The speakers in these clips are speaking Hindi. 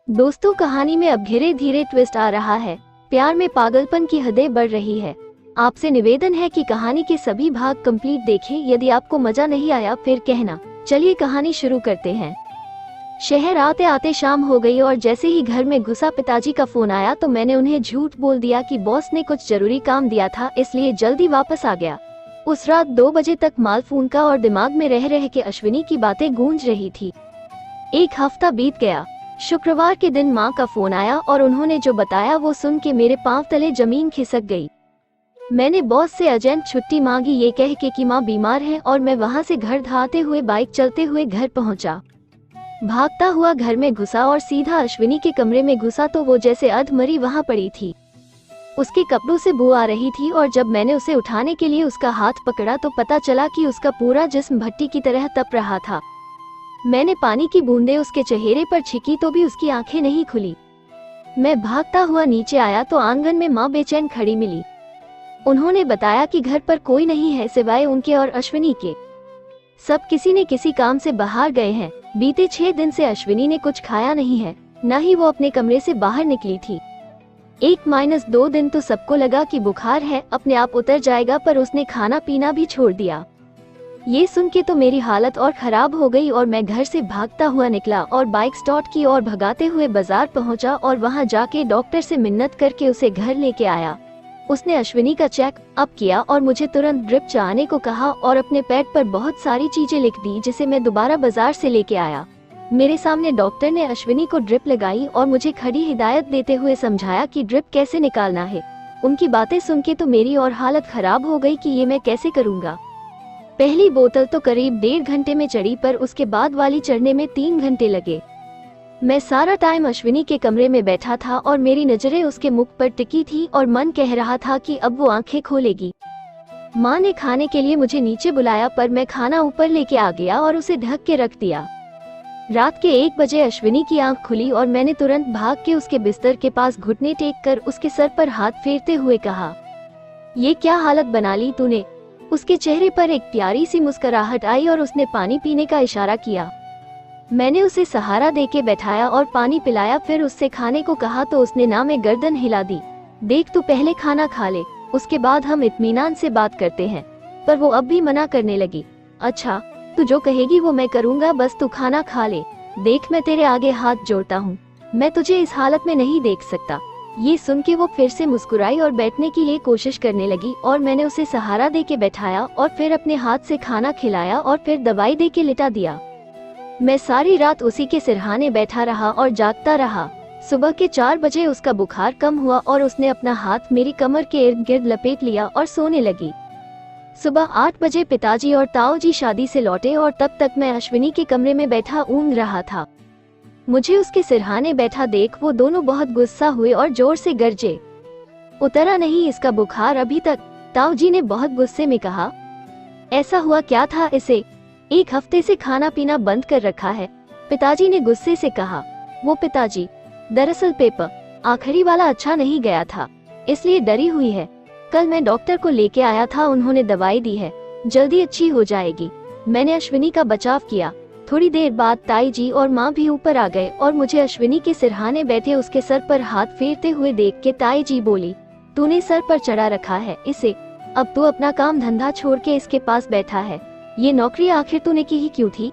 दोस्तों, कहानी में अब धीरे धीरे ट्विस्ट आ रहा है। प्यार में पागलपन की हदें बढ़ रही है। आपसे निवेदन है कि कहानी के सभी भाग कंप्लीट देखें। यदि आपको मजा नहीं आया फिर कहना। चलिए कहानी शुरू करते हैं। शहर आते आते शाम हो गई और जैसे ही घर में घुसा पिताजी का फोन आया तो मैंने उन्हें झूठ बोल दिया कि बॉस ने कुछ जरूरी काम दिया था, इसलिए जल्दी वापस आ गया। उस रात 2 बजे तक माल फोन का और दिमाग में रह रह के अश्विनी की बातें गूंज रही थी। एक हफ्ता बीत गया। शुक्रवार के दिन माँ का फोन आया और उन्होंने जो बताया वो सुन के मेरे पांव तले जमीन खिसक गई। मैंने बॉस से अर्जेंट छुट्टी मांगी, ये कह के कि माँ बीमार है, और मैं वहाँ से घर धाते हुए बाइक चलते हुए घर पहुँचा। भागता हुआ घर में घुसा और सीधा अश्विनी के कमरे में घुसा तो वो जैसे अधमरी वहाँ पड़ी थी। उसके कपड़ों से बू आ रही थी और जब मैंने उसे उठाने के लिए उसका हाथ पकड़ा तो पता चला कि उसका पूरा जिस्म भट्टी की तरह तप रहा था। मैंने पानी की बूंदें उसके चेहरे पर छिकी तो भी उसकी आंखें नहीं खुली। मैं भागता हुआ नीचे आया तो आंगन में माँ बेचैन खड़ी मिली। उन्होंने बताया कि घर पर कोई नहीं है सिवाय उनके और अश्विनी के। सब किसी न किसी काम से बाहर गए हैं। बीते 6 दिन से अश्विनी ने कुछ खाया नहीं है, न ही वो अपने कमरे से बाहर निकली थी। 1-2 दिन तो सबको लगा कि बुखार है, अपने आप उतर जाएगा, पर उसने खाना पीना भी छोड़ दिया। ये सुन के तो मेरी हालत और खराब हो गई और मैं घर से भागता हुआ निकला और बाइक स्टार्ट की और भगाते हुए बाजार पहुंचा और वहां जाके डॉक्टर से मिन्नत करके उसे घर लेके आया। उसने अश्विनी का चेक अप किया और मुझे तुरंत ड्रिप चढ़ाने को कहा और अपने पैड पर बहुत सारी चीजें लिख दी जिसे मैं दोबारा बाजार से लेके आया। मेरे सामने डॉक्टर ने अश्विनी को ड्रिप लगाई और मुझे खड़ी हिदायत देते हुए समझाया कि ड्रिप कैसे निकालना है। उनकी बातें सुन के तो मेरी और हालत खराब हो गई कि ये मैं कैसे करूँगा। पहली बोतल तो करीब 1.5 घंटे में चढ़ी, पर उसके बाद वाली चढ़ने में 3 घंटे लगे। मैं सारा टाइम अश्विनी के कमरे में बैठा था और मेरी नजरें उसके मुख पर टिकी थी और मन कह रहा था कि अब वो आंखें खोलेगी। माँ ने खाने के लिए मुझे नीचे बुलाया, पर मैं खाना ऊपर लेके आ गया और उसे ढक के रख दिया। रात के 1 बजे अश्विनी की आंख खुली और मैंने तुरंत भाग के उसके बिस्तर के पास घुटने टेक कर उसके सर पर हाथ फेरते हुए कहा, ये क्या हालत बना ली तूने। उसके चेहरे पर एक प्यारी सी मुस्कुराहट आई और उसने पानी पीने का इशारा किया। मैंने उसे सहारा देके बैठाया और पानी पिलाया, फिर उससे खाने को कहा तो उसने ना में गर्दन हिला दी। देख, तू पहले खाना खा ले, उसके बाद हम इत्मीनान से बात करते हैं। पर वो अब भी मना करने लगी। अच्छा, तू जो कहेगी वो मैं करूँगा, बस तू खाना खा ले। देख, मैं तेरे आगे हाथ जोड़ता हूँ, मैं तुझे इस हालत में नहीं देख सकता। ये सुन के वो फिर से मुस्कुराई और बैठने की लिए कोशिश करने लगी और मैंने उसे सहारा दे के बैठाया और फिर अपने हाथ से खाना खिलाया और फिर दवाई दे के लिटा दिया। मैं सारी रात उसी के सिरहाने बैठा रहा और जागता रहा। सुबह के 4 बजे उसका बुखार कम हुआ और उसने अपना हाथ मेरी कमर के इर्द गिर्द लपेट लिया और सोने लगी। सुबह 8 बजे पिताजी और ताऊ जी शादी से लौटे और तब तक मैं अश्विनी के कमरे में बैठा ऊँघ रहा था। मुझे उसके सिरहाने बैठा देख वो दोनों बहुत गुस्सा हुए और जोर से गरजे, उतरा नहीं इसका बुखार अभी तक। ताऊ जी ने बहुत गुस्से में कहा, ऐसा हुआ क्या था इसे, 1 हफ्ते से खाना पीना बंद कर रखा है। पिताजी ने गुस्से से कहा, वो पिताजी, दरअसल पेपर आखिरी वाला अच्छा नहीं गया था, इसलिए डरी हुई है। कल मैं डॉक्टर को लेके आया था, उन्होंने दवाई दी है, जल्दी अच्छी हो जाएगी। मैंने अश्विनी का बचाव किया। थोड़ी देर बाद ताई जी और माँ भी ऊपर आ गए और मुझे अश्विनी के सिरहाने बैठे उसके सर पर हाथ फेरते हुए देख के ताई जी बोली, तूने सर पर चढ़ा रखा है इसे, अब तू अपना काम धंधा छोड़ के इसके पास बैठा है। ये नौकरी आखिर तूने की ही क्यों थी।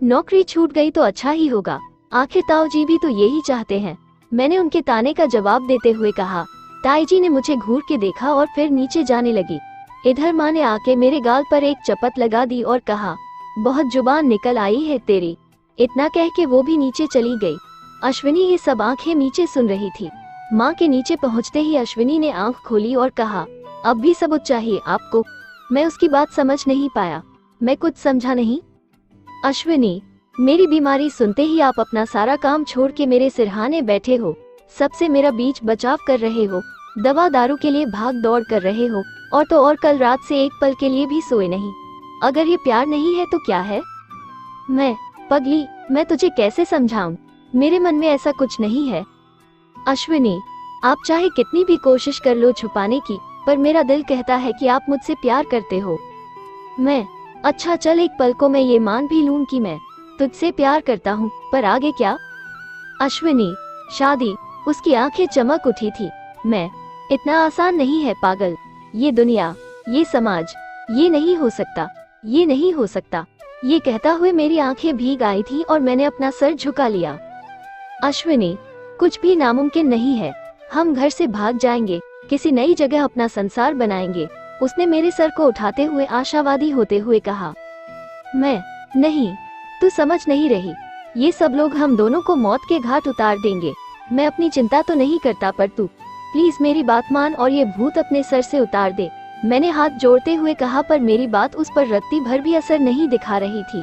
नौकरी छूट गई तो अच्छा ही होगा, आखिर ताऊ जी भी तो यही चाहते हैं, मैंने उनके ताने का जवाब देते हुए कहा। ताई जी ने मुझे घूर के देखा और फिर नीचे जाने लगी। इधर माँ ने आके मेरे गाल पर एक चपत लगा दी और कहा, बहुत जुबान निकल आई है तेरी। इतना कह के वो भी नीचे चली गई। अश्विनी ये सब आंखें नीचे सुन रही थी। माँ के नीचे पहुँचते ही अश्विनी ने आंख खोली और कहा, अब भी सबूत चाहिए आपको। मैं उसकी बात समझ नहीं पाया, मैं कुछ समझा नहीं। अश्विनी, मेरी बीमारी सुनते ही आप अपना सारा काम छोड़ के मेरे सिरहाने बैठे हो, सबसे मेरा बीच बचाव कर रहे हो, दवा दारू के लिए भाग दौड़ कर रहे हो, और तो और कल रात से एक पल के लिए भी सोए नहीं। अगर ये प्यार नहीं है तो क्या है। मैं पगली, मैं तुझे कैसे समझाऊं, मेरे मन में ऐसा कुछ नहीं है। अश्विनी, आप चाहे कितनी भी कोशिश कर लो छुपाने की, पर मेरा दिल कहता है कि आप मुझसे प्यार करते हो। मैं, अच्छा चल, एक पल को मैं ये मान भी लूं कि मैं तुझसे प्यार करता हूँ, पर आगे क्या। अश्विनी, शादी, उसकी आंखें चमक उठी थी। मैं, इतना आसान नहीं है पागल, ये दुनिया, ये समाज, ये नहीं हो सकता, ये नहीं हो सकता। ये कहता हुए मेरी आंखें भीग आई थी और मैंने अपना सर झुका लिया। अश्विनी, कुछ भी नामुमकिन नहीं है। हम घर से भाग जाएंगे, किसी नई जगह अपना संसार बनाएंगे, उसने मेरे सर को उठाते हुए आशावादी होते हुए कहा। मैं, नहीं, तू समझ नहीं रही। ये सब लोग हम दोनों को मौत के घाट उतार देंगे। मैं अपनी चिंता तो नहीं करता, पर तू प्लीज मेरी बात मान और ये भूत अपने सर से उतार दे। मैंने हाथ जोड़ते हुए कहा, पर मेरी बात उस पर रत्ती भर भी असर नहीं दिखा रही थी।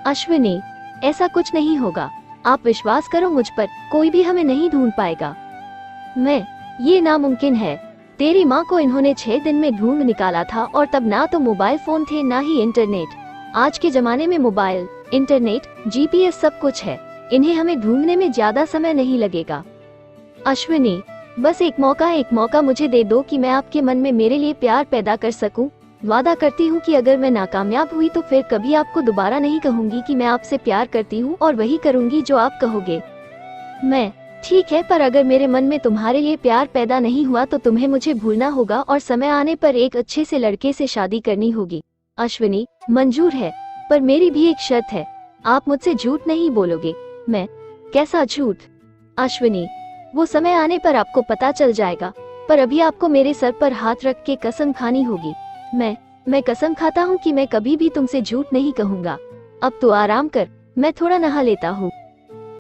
अश्विनी, ऐसा कुछ नहीं होगा, आप विश्वास करो मुझ पर, कोई भी हमें नहीं ढूंढ पाएगा। मैं, ये नामुमकिन है। तेरी माँ को इन्होंने 6 दिन में ढूंढ निकाला था, और तब ना तो मोबाइल फोन थे ना ही इंटरनेट। आज के जमाने में मोबाइल, इंटरनेट, GPS सब कुछ है। इन्हें हमें ढूंढने में ज्यादा समय नहीं लगेगा। अश्विनी, बस एक मौका मुझे दे दो कि मैं आपके मन में मेरे लिए प्यार पैदा कर सकूं। वादा करती हूँ कि अगर मैं नाकामयाब हुई तो फिर कभी आपको दोबारा नहीं कहूंगी कि मैं आपसे प्यार करती हूँ, और वही करूंगी जो आप कहोगे। मैं, ठीक है, पर अगर मेरे मन में तुम्हारे लिए प्यार पैदा नहीं हुआ तो तुम्हें मुझे भूलना होगा और समय आने पर एक अच्छे से लड़के से शादी करनी होगी। अश्विनी, मंजूर है, पर मेरी भी एक शर्त है, आप मुझसे झूठ नहीं बोलोगे। मैं, कैसा झूठ? अश्विनी, वो समय आने पर आपको पता चल जाएगा, पर अभी आपको मेरे सर पर हाथ रख के कसम खानी होगी। मैं कसम खाता हूँ कि मैं कभी भी तुमसे झूठ नहीं कहूँगा। अब तो आराम कर, मैं थोड़ा नहा लेता हूँ।